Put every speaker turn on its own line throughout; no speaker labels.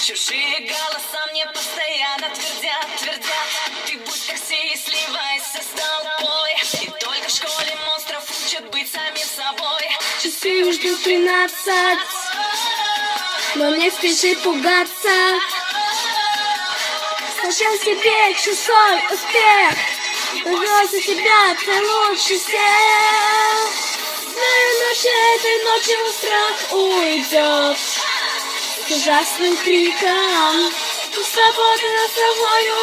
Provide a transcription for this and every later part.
Чужие голоса мне постоянно твердят. Ты будь как все и сливайся с толпой. И только в школе монстров учат быть самим собой.
Часы уже 13, но не спеши пугаться. Скажи себе чужой успех, пожалуйста, себя, ты лучше всех. Знаю, ночью этой ночью страх уйдет с ужасным криком. Свобода над собою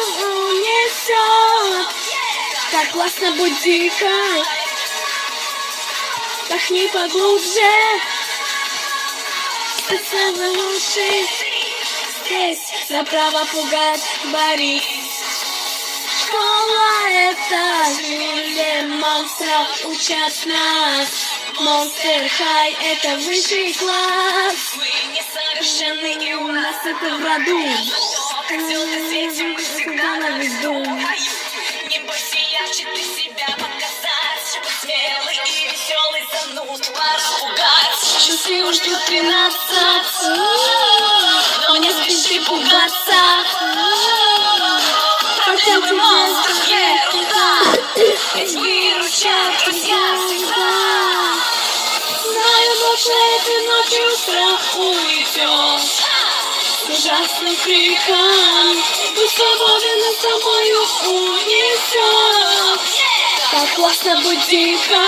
унесет. Так классно, будь дико. Вдохни поглубже. Ты самый лучший. Здесь направо пугать, борись. Школа — это жилье монстров, учат нас. Monster High — это высший класс.
Мы несовершенны, и
У нас это в роду.
всегда
на виду.
Не бойся ярче ты себя показать, чтобы смелый и веселый занудно пугать.
Часы уж тут 13, но не спеши пугаться.
Хотя бы монстров ерунда, ведь выручат друзья всегда.
Знаю, ночью этой ночью страх уйдет с ужасным криком. Будь свободен над собою унесет. Так классно, будь дико.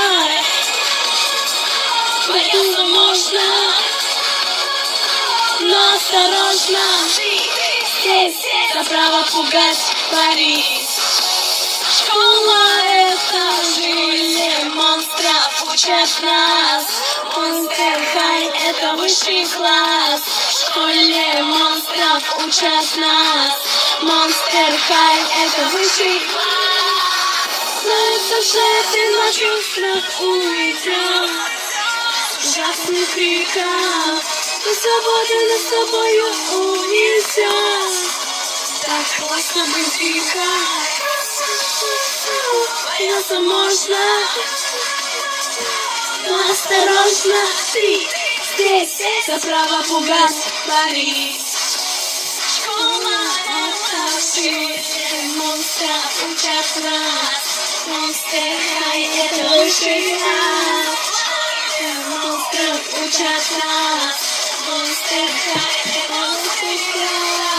Бояться можно, но осторожно. Здесь направо пугать, борись. Школа — это жилье монстров, учат нас. Monster High — это высший класс. В школе монстров учат нас. Monster High — это высший класс. Знаю, что этой ночью страх уйдет с ужасным криком. И свобода над собою унесет. Так классно, быть дико. Бояться можно, но осторожно. Ты здесь направо пугать, борись. Школа — это жизнь монстров, учат нас. Monster High — это высший класс. Монстров учат нас. Monster High — это высший класс.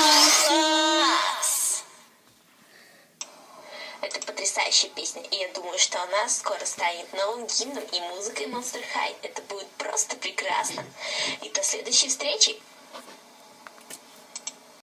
Это потрясающая песня, и я думаю, что она скоро станет новым гимном и музыкой Monster High. Это будет просто прекрасно. И до следующей встречи!